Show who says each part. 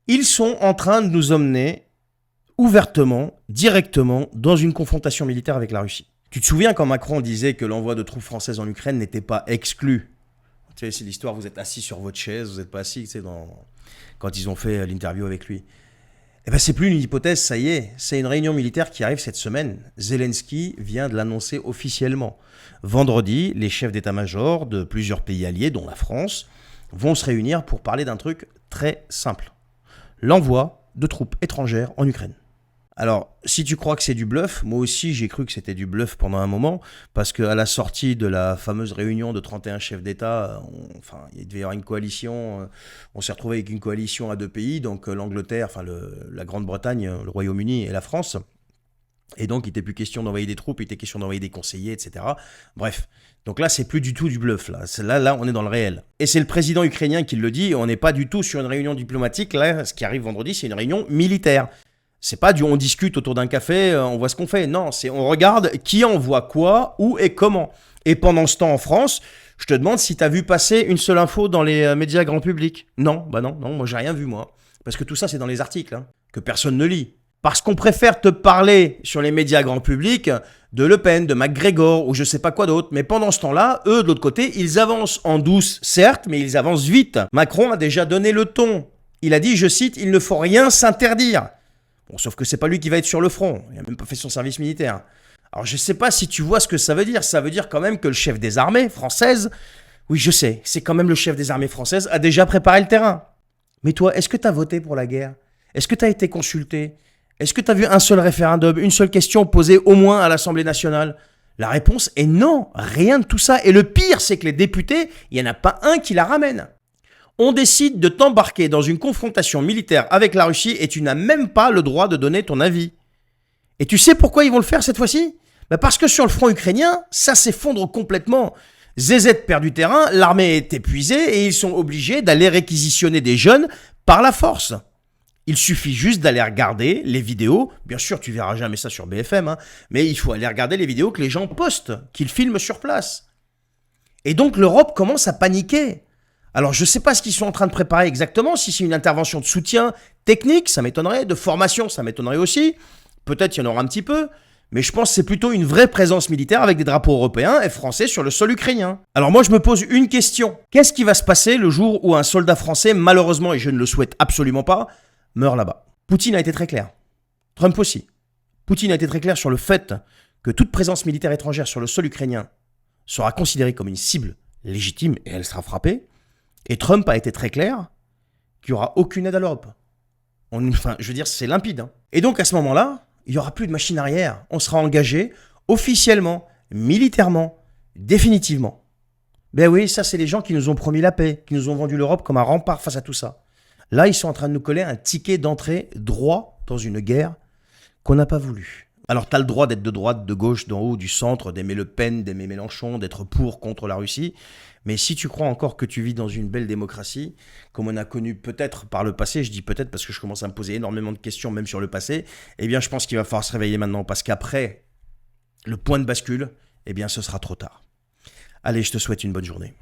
Speaker 1: Ils sont en train de nous emmener ouvertement, directement, dans une confrontation militaire avec la Russie. Tu te souviens quand Macron disait que l'envoi de troupes françaises en Ukraine n'était pas exclu? Tu sais, c'est l'histoire, vous êtes assis sur votre chaise, vous n'êtes pas assis, tu sais, quand ils ont fait l'interview avec lui. Eh ben, c'est plus une hypothèse, ça y est. C'est une réunion militaire qui arrive cette semaine. Zelensky vient de l'annoncer officiellement. Vendredi, les chefs d'état-major de plusieurs pays alliés, dont la France, vont se réunir pour parler d'un truc très simple. L'envoi de troupes étrangères en Ukraine. Alors, si tu crois que c'est du bluff, moi aussi j'ai cru que c'était du bluff pendant un moment, parce qu'à la sortie de la fameuse réunion de 31 chefs d'État, il devait y avoir une coalition, on s'est retrouvé avec une coalition à deux pays, donc l'Angleterre, la Grande-Bretagne, le Royaume-Uni et la France. Et donc il n'était plus question d'envoyer des troupes, il était question d'envoyer des conseillers, etc. Bref, donc là c'est plus du tout du bluff, là on est dans le réel. Et c'est le président ukrainien qui le dit, on n'est pas du tout sur une réunion diplomatique, là ce qui arrive vendredi c'est une réunion militaire. C'est pas on discute autour d'un café, on voit ce qu'on fait. Non, c'est on regarde qui envoie quoi, où et comment. Et pendant ce temps en France, je te demande si tu as vu passer une seule info dans les médias grand public. Non, moi j'ai rien vu moi. Parce que tout ça c'est dans les articles, que personne ne lit. Parce qu'on préfère te parler sur les médias grand public de Le Pen, de McGregor ou je sais pas quoi d'autre. Mais pendant ce temps-là, eux de l'autre côté, ils avancent en douce, certes, mais ils avancent vite. Macron a déjà donné le ton. Il a dit, je cite, il ne faut rien s'interdire. Bon, sauf que c'est pas lui qui va être sur le front. Il n'a même pas fait son service militaire. Alors je sais pas si tu vois ce que ça veut dire. Ça veut dire quand même que le chef des armées françaises, oui je sais, c'est quand même le chef des armées françaises, a déjà préparé le terrain. Mais toi, est-ce que tu as voté pour la guerre? Est-ce que tu as été consulté? Est-ce que tu as vu un seul référendum, une seule question posée au moins à l'Assemblée nationale? La réponse est non, rien de tout ça. Et le pire, c'est que les députés, il n'y en a pas un qui la ramène. On décide de t'embarquer dans une confrontation militaire avec la Russie et tu n'as même pas le droit de donner ton avis. Et tu sais pourquoi ils vont le faire cette fois-ci? Parce que sur le front ukrainien, ça s'effondre complètement. ZZ perd du terrain, l'armée est épuisée et ils sont obligés d'aller réquisitionner des jeunes par la force. Il suffit juste d'aller regarder les vidéos. Bien sûr, tu verras jamais ça sur BFM, mais il faut aller regarder les vidéos que les gens postent, qu'ils filment sur place. Et donc l'Europe commence à paniquer. Alors, je ne sais pas ce qu'ils sont en train de préparer exactement, si c'est une intervention de soutien technique, ça m'étonnerait, de formation, ça m'étonnerait aussi. Peut-être qu'il y en aura un petit peu, mais je pense que c'est plutôt une vraie présence militaire avec des drapeaux européens et français sur le sol ukrainien. Alors moi, je me pose une question. Qu'est-ce qui va se passer le jour où un soldat français, malheureusement, et je ne le souhaite absolument pas, meurt là-bas? Poutine a été très clair. Trump aussi. Poutine a été très clair sur le fait que toute présence militaire étrangère sur le sol ukrainien sera considérée comme une cible légitime et elle sera frappée. Et Trump a été très clair qu'il n'y aura aucune aide à l'Europe. Je veux dire, c'est limpide. Et donc, à ce moment-là, il n'y aura plus de machine arrière. On sera engagé officiellement, militairement, définitivement. Ben oui, ça, c'est les gens qui nous ont promis la paix, qui nous ont vendu l'Europe comme un rempart face à tout ça. Là, ils sont en train de nous coller un ticket d'entrée droit dans une guerre qu'on n'a pas voulu. Alors, tu as le droit d'être de droite, de gauche, d'en haut, du centre, d'aimer Le Pen, d'aimer Mélenchon, d'être pour, contre la Russie. Mais si tu crois encore que tu vis dans une belle démocratie, comme on a connu peut-être par le passé, je dis peut-être parce que je commence à me poser énormément de questions même sur le passé, eh bien je pense qu'il va falloir se réveiller maintenant parce qu'après le point de bascule, eh bien ce sera trop tard. Allez, je te souhaite une bonne journée.